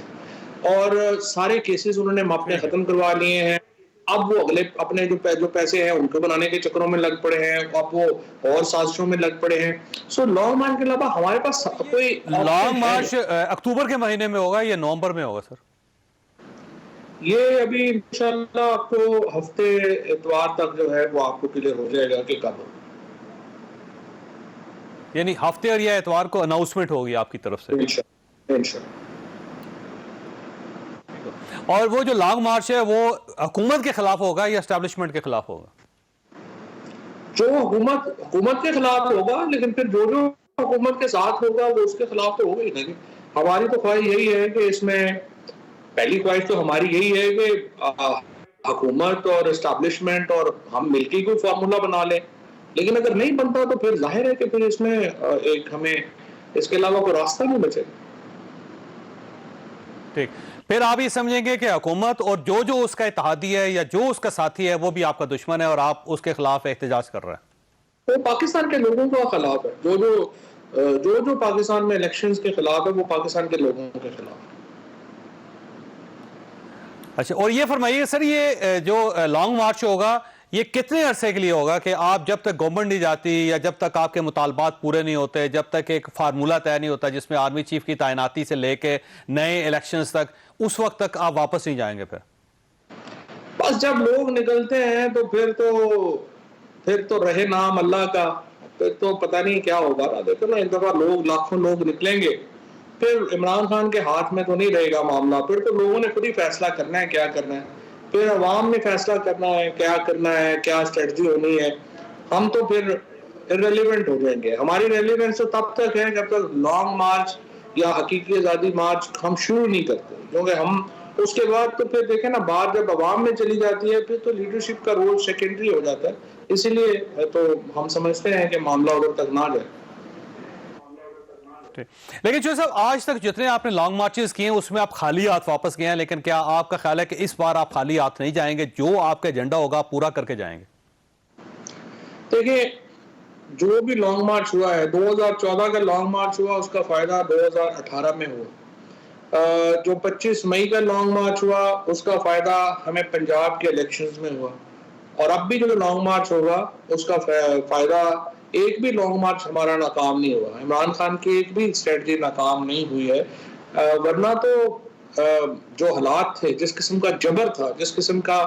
اور سارے کیسز انہوں نے اپنے ختم کروا لیے ہیں. اب وہ اگلے اپنے جو پیسے ہیں ان کو بنانے کے چکروں میں لگ پڑے ہیں، اب وہ اور سازشوں میں لگ پڑے ہیں. سو لانگ مارچ کے علاوہ ہمارے پاس کوئی لانگ مارچ اکتوبر کے مہینے میں ہوگا یا نومبر میں ہوگا سر؟ یہ ابھی انشاءاللہ آپ کو ہفتے اتوار تک جو ہے وہ آپ کو کلیئر ہو جائے گا کہ کب ہو. یعنی ہفتے اور یا اتوار کو اناؤنسمنٹ ہوگی آپ کی طرف سے؟ انشاءاللہ. اور وہ جو لانگ مارچ ہے وہ حکومت کے خلاف ہوگا یا اسٹیبلشمنٹ کے خلاف ہوگا؟ جو حکومت کے خلاف ہوگا، لیکن پھر جو حکومت کے ساتھ ہوگا وہ اس کے خلاف تو ہوگا ہی نہیں. ہماری تو خواہش یہی ہے کہ اس میں پہلی خواہش تو ہماری یہی ہے کہ حکومت اور اسٹیبلشمنٹ اور ہم مل کے کوئی فارمولہ بنا لیں. لیکن اگر نہیں بنتا تو پھر ظاہر ہے کہ پھر اس میں ایک ہمیں اس کے علاوہ کوئی راستہ نہیں بچے. ٹھیک، پھر آپ یہ سمجھیں گے کہ حکومت اور جو اس کا اتحادی ہے یا جو اس کا ساتھی ہے وہ بھی آپ کا دشمن ہے اور آپ اس کے خلاف احتجاج کر رہے ہیں؟ وہ پاکستان کے لوگوں کے خلاف ہے. جو جو پاکستان میں الیکشنز کے خلاف ہے وہ پاکستان کے لوگوں کے خلاف ہے. اچھا، اور یہ فرمائیے سر، یہ جو لانگ مارچ ہوگا یہ کتنے عرصے کے لیے ہوگا کہ آپ جب تک گورنمنٹ نہیں جاتی یا جب تک آپ کے مطالبات پورے نہیں ہوتے، جب تک ایک فارمولہ طے نہیں ہوتا جس میں آرمی چیف کی تعیناتی سے لے کے نئے الیکشنز تک، اس وقت تک آپ واپس نہیں جائیں گے؟ بس جب لوگ نکلتے ہیں تو پھر تو رہے نام اللہ کا، پھر تو پتہ نہیں کیا ہوگا نا. دیکھو نا، ایک دفعہ لاکھوں لوگ نکلیں گے، پھر عمران خان کے ہاتھ میں تو نہیں رہے گا معاملہ. پھر تو لوگوں نے خود ہی فیصلہ کرنا ہے کیا کرنا ہے، پھر عوام نے فیصلہ کرنا ہے کیا کرنا ہے، کیا اسٹریٹجی ہونی ہے. ہم تو پھر irrelevant ہو جائیں گے. ہماری ریلیونس تو تب تک ہے جب تک لانگ مارچ یا حقیقی آزادی مارچ ہم شروع نہیں کرتے. کیونکہ ہم اس کے بعد تو پھر دیکھیں نا، بات جب عوام میں چلی جاتی ہے پھر تو لیڈرشپ کا رول سیکنڈری ہو جاتا ہے. اسی لیے تو ہم سمجھتے ہیں کہ معاملہ ادھر تک نہ جائے. لیکن جو صاحب، آج تک جتنے آپ نے لانگ مارچز کیے ہیں اس میں آپ خالی ہاتھ واپس گئے ہیں، لیکن کیا آپ کا خیال ہے کہ اس بار آپ خالی ہاتھ نہیں جائیں گے؟ جو آپ کا ایجنڈا ہوگا پورا کر کے جائیں گے؟ دیکھیں، جو بھی لانگ مارچ ہوا ہے، 2014 کا لانگ مارچ ہوا، اس کا فائدہ 2018 میں ہوا. جو 25 مئی کا لانگ مارچ ہوا اس کا فائدہ ہمیں پنجاب کے الیکشنز میں ہوا. اور اب بھی جو لانگ مارچ ہوگا اس کا فائدہ، ایک بھی لانگ مارچ ہمارا ناکام نہیں ہوا. عمران خان کی ایک بھی اسٹریٹجی ناکام نہیں ہوئی ہے. ورنہ تو جو حالات تھے، جس قسم کا جبر تھا، جس قسم کا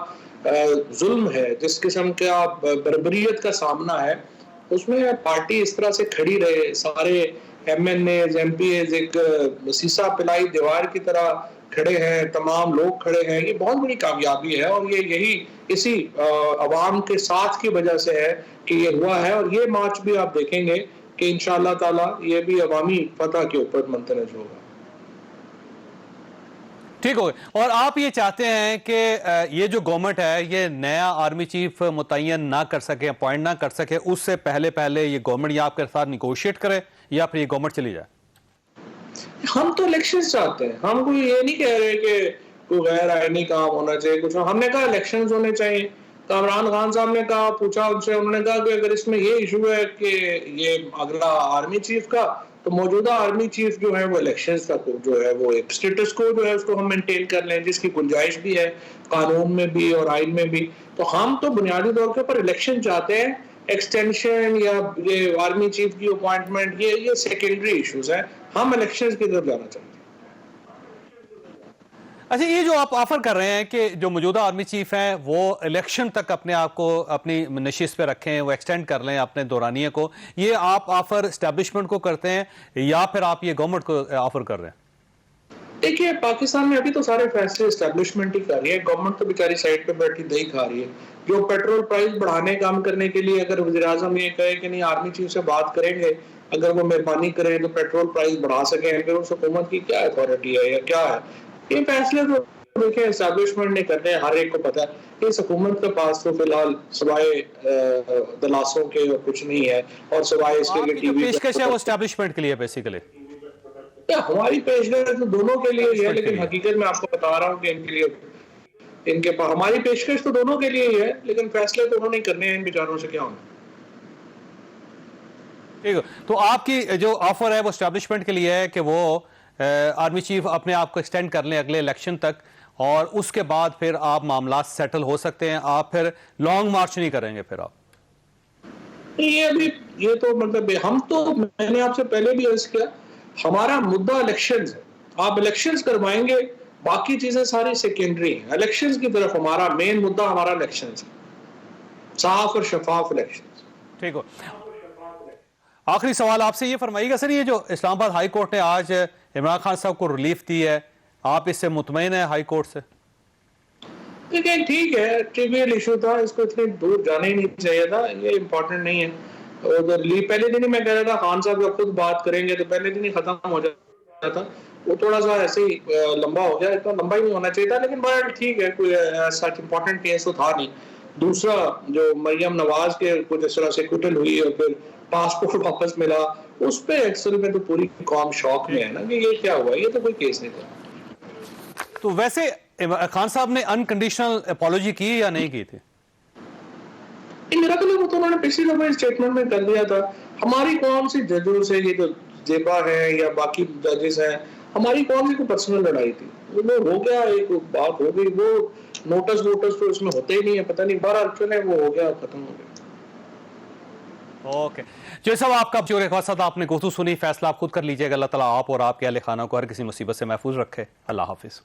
ظلم ہے، جس قسم کا بربریت کا سامنا ہے، اس میں پارٹی اس طرح سے کھڑی رہے، سارے M N As, M P As ایک سیسا پلائی دیوار کی طرح کھڑے ہیں، تمام لوگ کھڑے ہیں. یہ بہت بڑی کامیابی ہے، اور یہی اسی عوام کے ساتھ کی وجہ سے ہے کہ یہ ہوا ہے. اور یہ مارچ بھی آپ دیکھیں گے کہ انشاءاللہ تعالی یہ بھی عوامی فتح کے اوپر منتج ہوگا. ٹھیک ہو گئے. اور آپ یہ چاہتے ہیں کہ یہ جو گورنمنٹ ہے یہ نیا آرمی چیف متعین نہ کر سکے، اپوائنٹ نہ کر سکے، اس سے پہلے یہ گورنمنٹ یا آپ کے ساتھ نیگوشیٹ کرے یا پھر یہ گورنمنٹ چلی جائے؟ ہم تو الیکشنز چاہتے ہیں. ہم کوئی یہ نہیں کہہ رہے کہ کوئی غیر آئینی کام ہونا چاہیے کچھ. ہم نے کہا الیکشنز ہونے چاہیے. تو عمران خان صاحب نے کہا، پوچھا ان سے، انہوں نے کہا کہ اگر اس میں یہ ایشو ہے کہ یہ اگلا آرمی چیف کا، تو موجودہ آرمی چیف جو ہے وہ الیکشنز کا جو ہے وہ ایک سٹیٹس کو جو ہے اس کو ہم مینٹین کر لیں، جس کی گنجائش بھی ہے قانون میں بھی اور آئین میں بھی. تو ہم تو بنیادی طور کے اوپر الیکشن چاہتے ہیں. ایکسٹینشن یا یہ آرمی چیف کی اپوائنٹمنٹ یہ سیکنڈری ایشوز ہیں. ہم الیکشنز کی طرف جانا چاہتے ہیں. اچھا، یہ جو آپ آفر کر رہے ہیں کہ جو موجودہ آرمی چیف ہیں وہ الیکشن تک اپنے آپ کو اپنی نشست پہ رکھیں، وہ ایکسٹینڈ کر لیں اپنے دورانیے کو، یہ آپ آفر اسٹیبلشمنٹ کو کرتے ہیں یا پھر آپ یہ گورنمنٹ کو آفر کر رہے ہیں؟ دیکھیے، پاکستان میں ابھی تو سارے فیصلے اسٹیبلشمنٹ ہی کر رہی ہے. گورنمنٹ تو بیچاری سائڈ پہ بیٹھی دہی کھا رہی ہے. جو پیٹرول پرائز بڑھانے کام کرنے کے لیے اگر وزیر اعظم یہ کہے کہ نہیں آرمی چیف سے بات کریں گے، اگر وہ مہربانی کریں تو پیٹرول پرائز بڑھا سکیں، پھر اس حکومت کی کیا اتھارٹی ہے یا کیا ہے؟ یہ فیصلے تو دیکھیں اسٹیبلشمنٹ نے کرنے ہیں، ہر ایک کو پتا ہے. اس حکومت کے پاس تو فی الحال سوائے دلاسوں کے اور کچھ نہیں ہے، اور سوائے اس کے جو پیشکش ہے وہ اسٹیبلشمنٹ کے لیے بیسیکلی؟ ہماری پیشکش تو دونوں کے لیے ہے، لیکن حقیقت میں آپ کو بتا رہا ہوں کہ ان کے پاس ہماری پیشکش تو دونوں کے لیے ہی ہے، لیکن فیصلے تو انہوں نے کرنے ہیں. ان بیچاروں سے کیا ہونا. ٹھیک ہے، تو آپ کی جو آفر ہے وہ اسٹیبلشمنٹ کے لیے ہے کہ وہ آرمی چیف اپنے آپ کو ایکسٹینڈ کر لیں اگلے الیکشن تک، اور اس کے بعد پھر آپ معاملات سیٹل ہو سکتے ہیں. آپ پھر لانگ مارچ نہیں کریں گے پھر آپ؟ یہ تو مطلب ہم تو، میں نے آپ سے پہلے بھی عرض کیا، ہمارا مدعا الیکشنز ہے. آپ الیکشنز کروائیں گے، باقی چیزیں ساری سیکنڈری ہیں. الیکشنز کی طرف ہمارا مین مدعا ہمارا الیکشنز ہے، صاف اور شفاف الیکشنز. ٹھیک ہو. آخری سوال آپ سے یہ فرمائیے گا سر، یہ جو اسلام آباد ہائی کورٹ نے آج عمران خان صاحب کو ریلیف دی ہے، آپ اس سے مطمئن ہیں ہائی کورٹ سے؟ لیکن ٹھیک ہے، ٹریویل ایشو تھا، اس کو اتنی دور جانے ہی نہیں چاہیے تھا. یہ امپورٹنٹ نہیں ہے. پہلے دن ہی میں کہہ رہا تھا خان صاحب جب خود بات کریں گے تو پہلے دن ہی ختم ہو جاتا تھا. وہ تھوڑا سا ایسے ہی لمبا ہو گیا، اتنا لمبا ہی نہیں ہونا چاہیے تھا. لیکن بہرحال ٹھیک ہے، کوئی سچ امپورٹنٹ کیس تو تھا نہیں. دوسرا جو مریم نواز کے کچھ اس طرح سے قتل ہوئی اور پھر پاسپورٹ واپس ملا، اس پہ اکثر میں تو پوری قوم شوق میں ہے نا کہ یہ کیا ہوا. یہ تو کوئی کیس نہیں تھا. تو ویسے خان صاحب نے انکنڈیشنل اپالوجی کی یا نہیں کی تھی؟ میرا تو وہ تو انہوں نے پچھلی دفعہ اسٹیٹمنٹ میں کر دیا تھا. ہماری کون سی ججز ہے, یہ جو زیبا ہے یا باقی ججز ہیں, ہماری کون سی کوئی پرسنل لڑائی تھی, وہ ہو گیا, ایک بات ہو گئی, وہ نوٹس ووٹس تو اس میں ہوتے ہی نہیں ہے, پتہ نہیں, بہرحال چلے وہ ہو گیا, ختم ہو گیا. اوکے جی صاحب, آپ کا شکریہ خاص, آپ نے گفتگو سنی, فیصلہ آپ خود کر لیجیے گا. اللہ تعالیٰ آپ اور آپ کے اہل خانہ کو ہر کسی مصیبت سے محفوظ رکھے. اللہ حافظ.